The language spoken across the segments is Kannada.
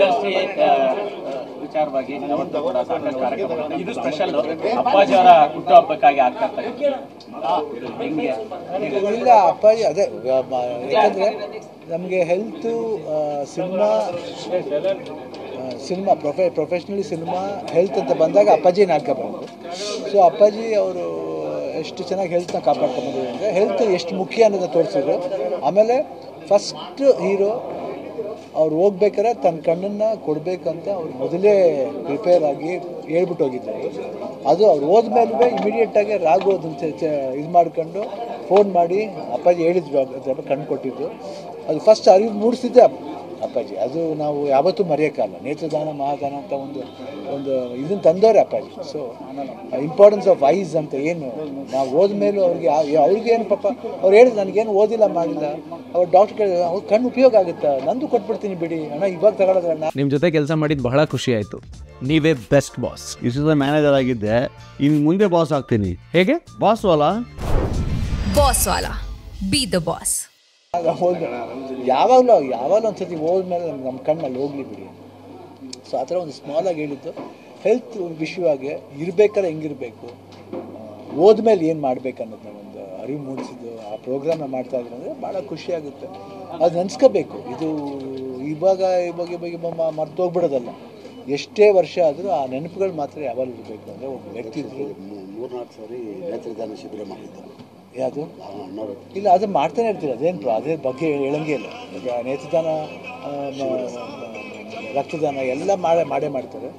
ಇಂಡಸ್ಟ್ರಿ ವಿಚಾರವಾಗಿ ಯಾವತ್ತೂ ಕೂಡ ಸಾಕಷ್ಟು ಕಾರ್ಯಕ್ರಮ ಇದು ಸ್ಪೆಷಲ್ ಅಪ್ಪಾಜಿ ಅವರ ಹುಟ್ಟುಹಬ್ಬಕ್ಕಾಗಿ ಆಗ್ತಾ ಹೆಂಗೆ ಇಲ್ಲ ಅಪ್ಪಾಜಿ ಅದೇ ಯಾಕಂದರೆ ನಮಗೆ health cinema professionally cinema health ಅಂತ ಬಂದಾಗ ಅಪ್ಪಾಜಿ ನಾಟಕ ಬಂತು. ಸೊ ಅಪ್ಪಾಜಿ ಅವರು ಎಷ್ಟು ಚೆನ್ನಾಗಿ ಹೆಲ್ತ್ನ ಕಾಪಾಡ್ಕೊಂಡ್ಬಂದಿದ್ರು ಅಂದರೆ ಹೆಲ್ತ್ ಎಷ್ಟು ಮುಖ್ಯ ಅನ್ನೋದನ್ನ ತೋರಿಸಿದ್ರು. ಆಮೇಲೆ ಫಸ್ಟ್ ಹೀರೋ ಅವ್ರು ಹೋಗ್ಬೇಕಾದ್ರೆ ತನ್ನ ಕಣ್ಣನ್ನು ಕೊಡಬೇಕಂತ ಅವ್ರು ಮೊದಲೇ ಪ್ರಿಪೇರ್ ಆಗಿ ಹೇಳ್ಬಿಟ್ಟು ಹೋಗಿದ್ರು. ಅದು ಅವ್ರು ಹೋದ್ಮೇಲೆ ಇಮಿಡಿಯೇಟಾಗಿ ರಾಘು ಅದನ್ನು ಇದು ಮಾಡ್ಕೊಂಡು ಫೋನ್ ಮಾಡಿ ಅಪ್ಪಾಜಿ ಹೇಳಿದ್ರು, ಅದ್ರ ಕಣ್ಣು ಕೊಟ್ಟಿದ್ದು. ಅದು ಫಸ್ಟ್ ಅರಿವು ಮೂಡಿಸಿದ್ದೆ ಅಪ್ಪಾಜಿ. ಅದು ನಾವು ಯಾವತ್ತೂ ಮರೆಯೋಕ್ಕಲ್ಲ. ನೇತ್ರದಾನ ಮಹಾದಾನ ಅಂತ ಒಂದು ಇದನ್ನು ತಂದವರೇ ಅಪ್ಪಾಜಿ. ಸೊ ಇಂಪಾರ್ಟೆನ್ಸ್ ಆಫ್ ಐಸ್ ಅಂತ ಏನು ನಾವು ಹೋದ್ಮೇಲೂ ಅವ್ರಿಗೇನು ಪಾಪ ಅವ್ರು ಹೇಳಿದ್ರು, ನನಗೇನು ಓದಿಲ್ಲ ಮಾಡಿಲ್ಲ. ಅವ್ರು ಡಾಕ್ಟರ್ ಕೇಳಿದ್ರು, ಅವ್ರ ಕಣ್ಣು ಉಪಯೋಗ ಆಗುತ್ತಾ, ನಂದು ಕೊಟ್ಬಿಡ್ತೀನಿ ಬಿಡಿ ಅಣ್ಣ, ಇವಾಗ ತಗೊಳ್ಳೋದ್ರಣ್ಣ. ನಿಮ್ಮ ಜೊತೆ ಕೆಲಸ ಮಾಡಿದ್ದು ಬಹಳ ಖುಷಿ ಆಯಿತು. ನೀವೇ ಬೆಸ್ಟ್ ಬಾಸ್. ಇಷ್ಟು ಮ್ಯಾನೇಜರ್ ಆಗಿದ್ದೆ, ಇನ್ನು ಮುಂದೆ ಬಾಸ್ ಆಗ್ತೀನಿ. ಹೇಗೆ boss Vala B the boss. ಯಾವಾಗಲೂ ಒಂದ್ಸತಿ ಹೋದ್ಮೇಲೆ ನಮ್ಮ ಕಣ್ಣಲ್ಲಿ ಹೋಗ್ಲಿ ಬಿಡಿ. ಸೊ ಆ ಥರ ಒಂದು ಸ್ಮಾಲಾಗಿ ಹೇಳಿದ್ದು. ಹೆಲ್ತ್ ವಿಷಯವಾಗಿ ಇರಬೇಕಾದ್ರೆ ಹೆಂಗಿರಬೇಕು, ಹೋದ್ಮೇಲೆ ಏನು ಮಾಡಬೇಕು ಅನ್ನೋದನ್ನ ಒಂದು ಅರಿವು ಮೂಡಿಸಿದ್ದು ಆ ಪ್ರೋಗ್ರಾಮ್ನ ಮಾಡ್ತಾ ಇದ್ರು ಅಂದರೆ ಭಾಳ ಖುಷಿಯಾಗುತ್ತೆ. ಅದು ನೆನೆಸ್ಕೋಬೇಕು. ಇದು ಇವಾಗ ಮರ್ತೋಗ್ಬಿಡೋದಲ್ಲ. ಎಷ್ಟೇ ವರ್ಷ ಆದರೂ ಆ ನೆನಪುಗಳು ಮಾತ್ರ ಯಾವಾಗ ಇರಬೇಕು. ಅಂದರೆ ಒಬ್ಬ ವ್ಯಕ್ತಿ ಇದ್ರು 3-4 ಸಾರಿ ನೇತ್ರದಾನ ಶಿಬಿರ ಮಾಡಿದ್ದು. ಯಾವುದು ಇಲ್ಲ, ಅದು ಮಾಡ್ತಾನೆ ಇರ್ತೀರ. ಅದೇನು ಅದೇ ಬಗ್ಗೆ ಹೇಳಂಗೆ ಇಲ್ಲ. ಈಗ ನೇತ್ರದಾನ, ರಕ್ತದಾನ ಎಲ್ಲ ಮಾಡೇ ಮಾಡ್ತಾರೆ.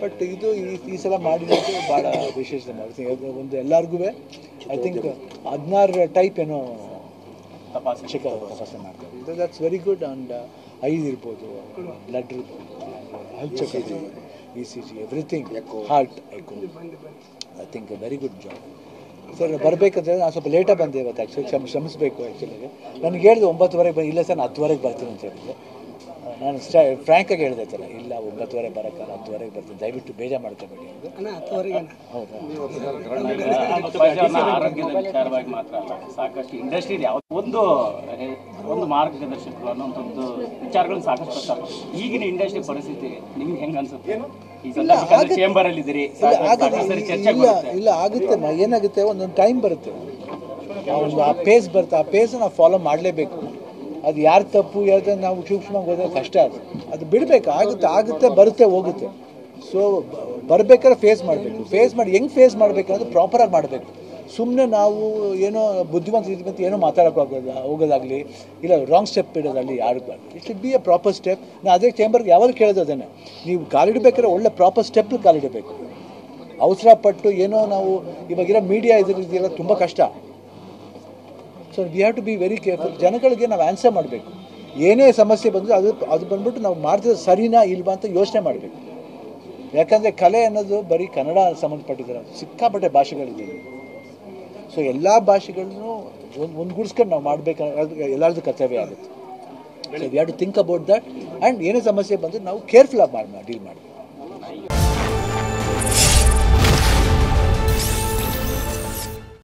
ಬಟ್ ಇದು ಈ ಸಲ ಮಾಡಿರೋದು ಭಾಳ ವಿಶೇಷ ಮಾಡ್ತೀನಿ. ಒಂದು ಎಲ್ಲರಿಗೂ ಐ ಥಿಂಕ್ 16 ಟೈಪ್ ಏನೋ ತಪಾಸಣೆ ಮಾಡ್ತಾರೆ. That's very good. And eyes ಇರ್ಬೋದು, ಬ್ಲಡ್ ಇರ್ಬೋದು, health checkup, ECG, everything, heart echo. I think very good job. Sir ಬರಬೇಕಂದ್ರೆ ನಾನು ಸ್ವಲ್ಪ ಲೇಟಾಗಿ ಬಂದೆ ಇವತ್ತು. ಆ್ಯಕ್ಚುಲಿ ಶ್ರಮಿಸಬೇಕು. ಆ್ಯಕ್ಚುಲಿಗೆ ನನಗೆ ಹೇಳಿದೆ 9:30 ಇಲ್ಲ ಸರ್, ನಾನು 10:00 ಬರ್ತೀನಿ ಅಂತ ಹೇಳಿದೆ. ನಾನು ಫ್ರ್ಯಾಂಕಾಗಿ ಹೇಳಿದೆ ಸರ್, ಇಲ್ಲ 9:30 ಬರೋಕ್ಕಲ್ಲ, 10:00 ಬರ್ತೀನಿ, ದಯವಿಟ್ಟು ಬೇಜಾರು ಮಾಡ್ಕೋಬೇಡಿ ಅಂತ. ಆರೋಗ್ಯದ ವಿಚಾರವಾಗಿ ಮಾತ್ರ ಅಲ್ಲ, ಸಾಕಷ್ಟು ಇಂಡಸ್ಟ್ರಿ ಒಂದು ಮಾರ್ಗದರ್ಶಕರು ಅನ್ನೋಂಥದ್ದು ವಿಚಾರಗಳನ್ನು ಸಾಕಷ್ಟು ಪ್ರಸ್ತಾಪ. ಈಗಿನ ಇಂಡಸ್ಟ್ರಿ ಪರಿಸ್ಥಿತಿ ನಿಮ್ಗೆ ಹೆಂಗೆ ಅನ್ಸುತ್ತೆ? ಚೇಂಬರ್ ಅಲ್ಲಿ ಇದ್ದೀರಿ, ಇಲ್ಲ ಆಗುತ್ತೆ. ಏನಾಗುತ್ತೆ, ಒಂದೊಂದು ಟೈಮ್ ಬರುತ್ತೆ, ಒಂದು ಆ ಪೇಸ್ ಬರುತ್ತೆ. ಆ ಪೇಸ್ ನಾವು ಫಾಲೋ ಮಾಡಲೇಬೇಕು. ಅದು ಯಾರು ತಪ್ಪು ಯಾರು ನಾವು ಸೂಕ್ಷ್ಮವಾಗಿ ಹೋದ್ರೆ ಕಷ್ಟ. ಅದು ಬಿಡಬೇಕು. ಆಗುತ್ತೆ ಬರುತ್ತೆ ಹೋಗುತ್ತೆ. ಸೊ ಬರಬೇಕಾದ್ರೆ ಫೇಸ್ ಮಾಡಬೇಕು. ಫೇಸ್ ಮಾಡಿ ಹೆಂಗೆ ಫೇಸ್ ಮಾಡಬೇಕು ಅನ್ನೋದು ಪ್ರಾಪರಾಗಿ ಮಾಡಬೇಕು. ಸುಮ್ಮನೆ ನಾವು ಏನೋ ಬುದ್ಧಿವಂತ ಏನೋ ಹೋಗೋದಾಗಲಿ, ಇಲ್ಲ ರಾಂಗ್ ಸ್ಟೆಪ್ ಇಡೋದಾಗಲಿ ಯಾರು it should be A proper step. ನಾನು ಅದೇ ಚೇಂಬರ್ಗೆ ಯಾವಾಗ ಕೇಳೋದು ಅದನ್ನೇ, ನೀವು ಕಾಲಿಡಬೇಕಾದ್ರೆ ಒಳ್ಳೆ ಪ್ರಾಪರ್ ಸ್ಟೆಪ್ ಕಾಲಿಡಬೇಕು. ಅವಸರ ಪಟ್ಟು ಏನೋ ನಾವು ಇವಾಗಿರೋ ಮೀಡಿಯಾ ಇದೆಲ್ಲ ತುಂಬ ಕಷ್ಟ. So we have to be very careful. ಜನಗಳಿಗೆ ನಾವು ಆನ್ಸರ್ ಮಾಡಬೇಕು. ಏನೇ ಸಮಸ್ಯೆ ಬಂದರೂ ಅದು ಬಂದ್ಬಿಟ್ಟು ನಾವು ಮಾಡ್ತಿದ್ರೆ ಸರಿನಾ ಇಲ್ವಾ ಅಂತ ಯೋಚನೆ ಮಾಡಬೇಕು. ಯಾಕಂದರೆ ಕಲೆ ಅನ್ನೋದು ಬರೀ ಕನ್ನಡ ಸಂಬಂಧಪಟ್ಟಿದ್ದಾರೆ, ಸಿಕ್ಕಾಪಟ್ಟೆ ಭಾಷೆಗಳಿದೆ. ಸೊ ಎಲ್ಲ ಭಾಷೆಗಳನ್ನು ಒಂದುಗೂಡಿಸ್ಕೊಂಡು ನಾವು ಮಾಡಬೇಕಾದ್ರೆ ಎಲ್ಲರದ್ದು ಕರ್ತವ್ಯ ಆಗುತ್ತೆ. So we have to think about that. And ಏನೇ ಸಮಸ್ಯೆ ಬಂದರೆ ನಾವು ಕೇರ್ಫುಲ್ ಆಗಿ ಡೀಲ್ ಮಾಡಬೇಕು.